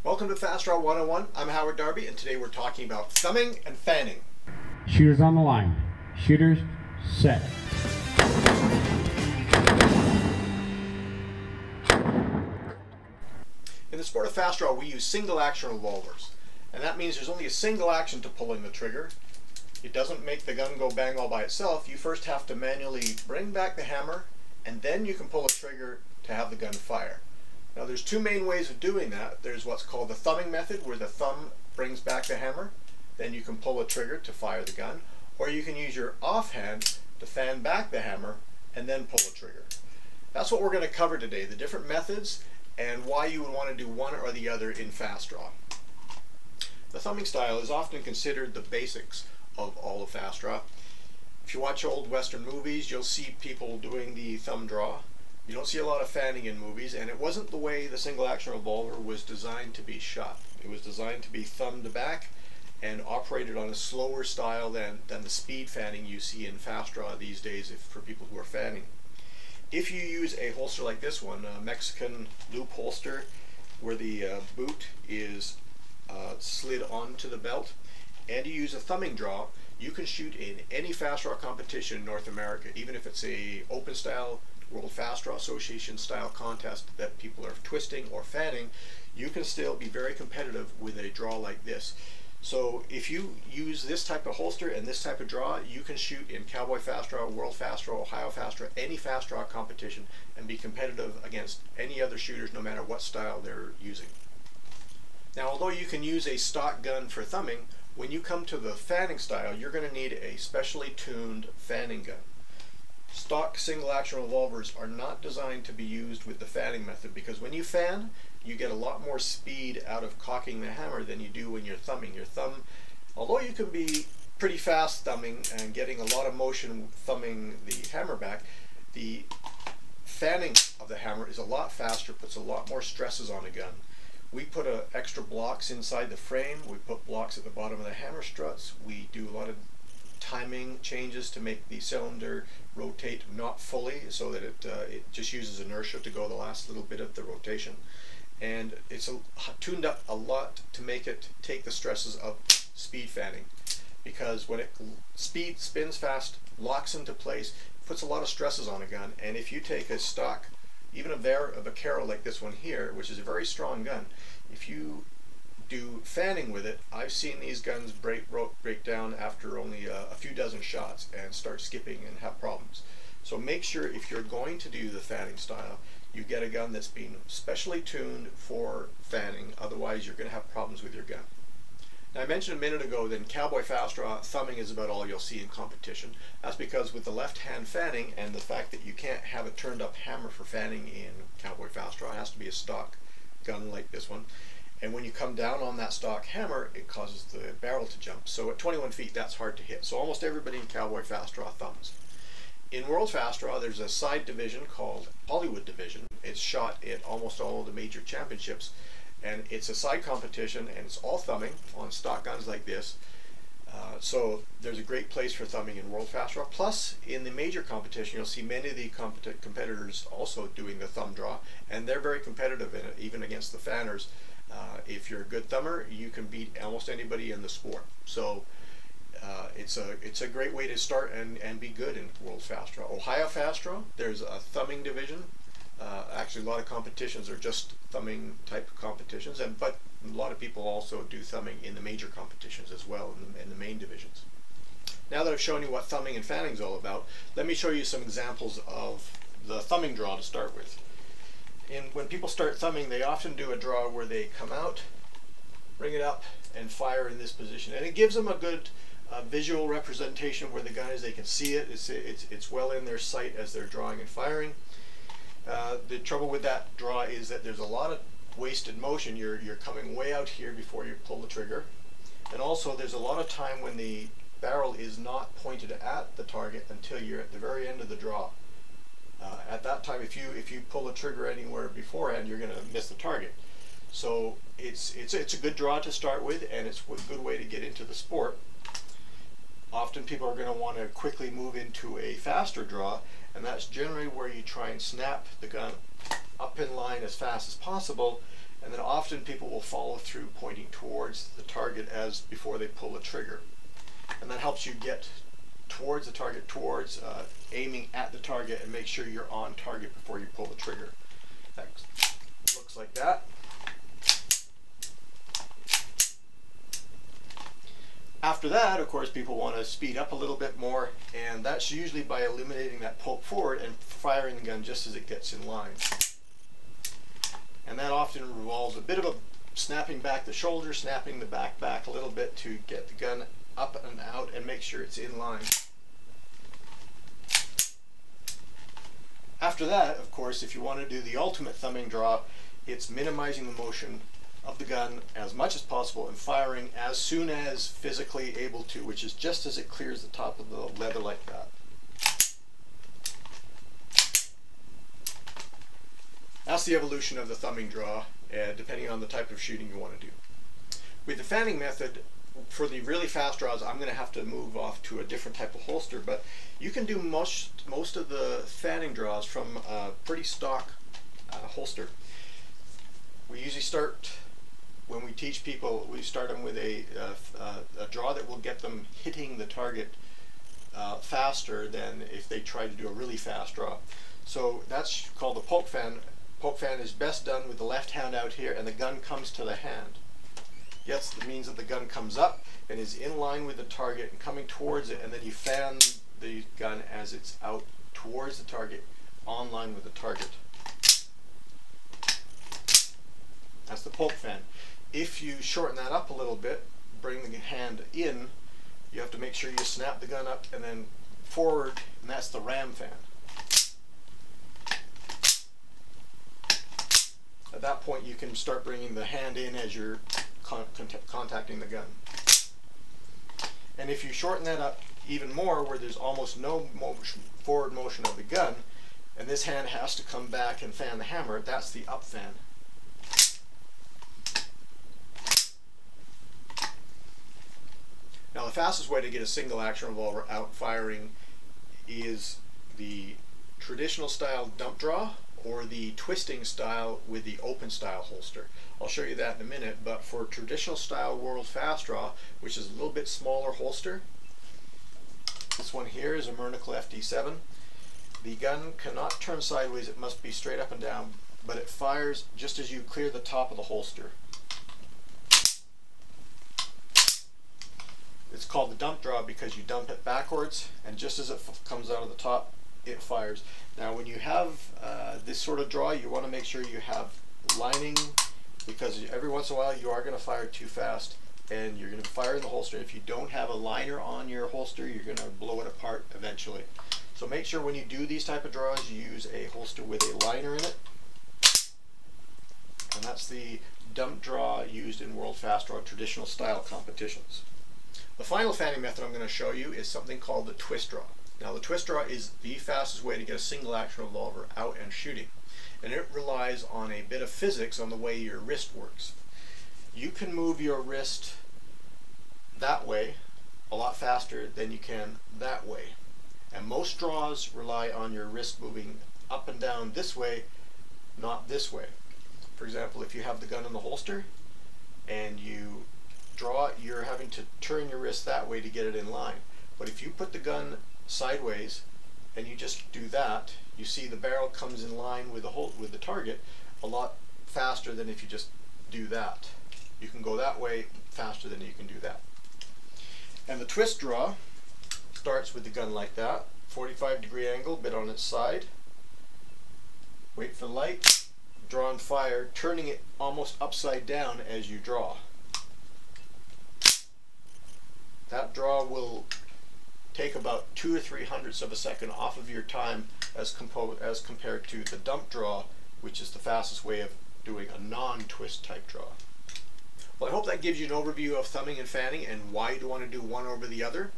Welcome to Fast Draw 101. I'm Howard Darby, and today we're talking about thumbing and fanning. Shooters on the line. Shooters, set. In the sport of fast draw, we use single action revolvers, and that means there's only a single action to pulling the trigger. It doesn't make the gun go bang all by itself. You first have to manually bring back the hammer, and then you can pull a trigger to have the gun fire. Now there's two main ways of doing that. There's what's called the thumbing method, where the thumb brings back the hammer, then you can pull a trigger to fire the gun, or you can use your offhand to fan back the hammer and then pull a trigger. That's what we're going to cover today, the different methods and why you would want to do one or the other in fast draw. The thumbing style is often considered the basics of all of fast draw. If you watch old Western movies, you'll see people doing the thumb draw. You don't see a lot of fanning in movies, and it wasn't the way the single action revolver was designed to be shot. It was designed to be thumbed back and operated on a slower style than the speed fanning you see in fast draw these days for people who are fanning. If you use a holster like this one, a Mexican loop holster, where the boot is slid onto the belt, and you use a thumbing draw, you can shoot in any fast draw competition in North America, even if it's a open style World Fast Draw Association style contest that people are twisting or fanning. You can still be very competitive with a draw like this. So if you use this type of holster and this type of draw, you can shoot in Cowboy Fast Draw, World Fast Draw, Ohio Fast Draw, any fast draw competition, and be competitive against any other shooters no matter what style they're using. Now, although you can use a stock gun for thumbing, when you come to the fanning style, you're going to need a specially tuned fanning gun. Stock single action revolvers are not designed to be used with the fanning method, because when you fan, you get a lot more speed out of cocking the hammer than you do when you're thumbing. Your thumb, although you can be pretty fast thumbing and getting a lot of motion thumbing the hammer back, the fanning of the hammer is a lot faster, puts a lot more stresses on a gun. We put extra blocks inside the frame, we put blocks at the bottom of the hammer struts, we do a lot of timing changes to make the cylinder rotate not fully, so that it just uses inertia to go the last little bit of the rotation. And it's tuned up a lot to make it take the stresses of speed fanning, because when it spins fast, locks into place, puts a lot of stresses on a gun. And if you take a stock, even a Vaquero like this one here, which is a very strong gun, if you do fanning with it, I've seen these guns break down after only a few dozen shots and start skipping and have problems. So make sure, if you're going to do the fanning style, you get a gun that's been specially tuned for fanning, otherwise you're going to have problems with your gun. Now, I mentioned a minute ago that in Cowboy Fast Draw, thumbing is about all you'll see in competition. That's because with the left hand fanning and the fact that you can't have a turned up hammer for fanning in Cowboy Fast Draw, it has to be a stock gun like this one. And when you come down on that stock hammer, it causes the barrel to jump. So at 21 feet, that's hard to hit. So almost everybody in Cowboy Fast Draw thumbs. In World Fast Draw, there's a side division called Hollywood Division. It's shot at almost all of the major championships. And it's a side competition, and it's all thumbing on stock guns like this. So there's a great place for thumbing in World Fast Draw. Plus, in the major competition, you'll see many of the competitors also doing the thumb draw, and they're very competitive in it, even against the fanners. If you're a good thumber, you can beat almost anybody in the sport. So it's a great way to start and be good in World Fast Draw. Ohio Fast Draw, there's a thumbing division. Actually, a lot of competitions are just thumbing type competitions, but a lot of people also do thumbing in the major competitions as well, in the main divisions. Now that I've shown you what thumbing and fanning is all about, let me show you some examples of the thumbing draw to start with. When people start thumbing, they often do a draw where they come out, bring it up, and fire in this position. And it gives them a good visual representation of where the gun is. They can see it. It's well in their sight as they're drawing and firing. The trouble with that draw is that there's a lot of wasted motion. You're coming way out here before you pull the trigger. And also there's a lot of time when the barrel is not pointed at the target until you're at the very end of the draw. At that time, if you pull the trigger anywhere beforehand, you're going to miss the target. So it's a good draw to start with, and it's a good way to get into the sport. Often people are going to want to quickly move into a faster draw, and that's generally where you try and snap the gun up in line as fast as possible And then often people will follow through pointing towards the target as before they pull the trigger. And that helps you get towards the target, towards aiming at the target, and make sure you're on target before you pull the trigger. That looks like that. After that, of course, people want to speed up a little bit more, and that's usually by eliminating that poke forward and firing the gun just as it gets in line. And that often involves a bit of a snapping back the shoulder, snapping the back a little bit to get the gun up and out and make sure it's in line. After that, of course, if you want to do the ultimate thumbing draw, it's minimizing the motion of the gun as much as possible and firing as soon as physically able to, which is just as it clears the top of the leather like that. That's the evolution of the thumbing draw, depending on the type of shooting you want to do. With the fanning method, for the really fast draws, I'm going to have to move off to a different type of holster, but you can do most of the fanning draws from a pretty stock holster. We usually start, when we teach people, we start them with a draw that will get them hitting the target faster than if they try to do a really fast draw. So that's called the poke fan. Poke fan is best done with the left hand out here and the gun comes to the hand. Yes, it means that the gun comes up and is in line with the target and coming towards it, and then you fan the gun as it's out towards the target, on line with the target. That's the poke fan. If you shorten that up a little bit, bring the hand in, you have to make sure you snap the gun up and then forward, and that's the ram fan. At that point you can start bringing the hand in as you're contacting the gun. And if you shorten that up even more, where there's almost no forward motion of the gun, and this hand has to come back and fan the hammer, that's the up fan. Now the fastest way to get a single action revolver out firing is the traditional style dump draw or the twisting style with the open style holster. I'll show you that in a minute, but for traditional style world fast draw, which is a little bit smaller holster, this one here is a Myrnacle FD7. The gun cannot turn sideways, it must be straight up and down, but it fires just as you clear the top of the holster. It's called the dump draw because you dump it backwards, and just as it comes out of the top, it fires. Now when you have this sort of draw, you want to make sure you have lining, because every once in a while you are going to fire too fast and you're going to fire in the holster. If you don't have a liner on your holster, you're going to blow it apart eventually. So make sure when you do these type of draws, you use a holster with a liner in it. And that's the dump draw used in World Fast Draw traditional style competitions. The final fanning method I'm going to show you is something called the twist draw. Now the twist draw is the fastest way to get a single action revolver out and shooting, and it relies on a bit of physics on the way your wrist works. You can move your wrist that way a lot faster than you can that way, and most draws rely on your wrist moving up and down this way, not this way. For example, if you have the gun in the holster and you draw, you're having to turn your wrist that way to get it in line. But if you put the gun sideways and you just do that, you see the barrel comes in line with the target a lot faster than if you just do that. You can go that way faster than you can do that. And the twist draw starts with the gun like that, 45-degree angle, bit on its side. Wait for the light, draw and fire, turning it almost upside down as you draw. That draw will take about 2 or 3 hundredths of a second off of your time as compared to the dump draw, which is the fastest way of doing a non-twist type draw. Well, I hope that gives you an overview of thumbing and fanning and why you want to do one over the other.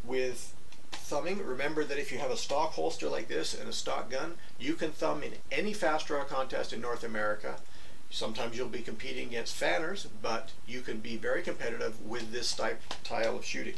With thumbing, remember that if you have a stock holster like this and a stock gun, you can thumb in any fast draw contest in North America. Sometimes you'll be competing against fanners, but you can be very competitive with this style of shooting.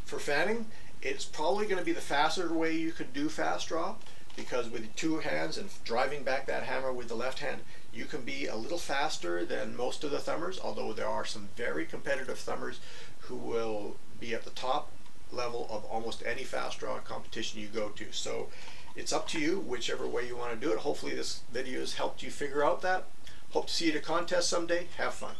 For fanning, it's probably going to be the faster way you could do fast draw, because with two hands and driving back that hammer with the left hand, You can be a little faster than most of the thumbers, although there are some very competitive thumbers who will be at the top level of almost any fast draw competition you go to. So it's up to you, whichever way you want to do it. Hopefully this video has helped you figure out that. Hope to see you at a contest someday. Have fun.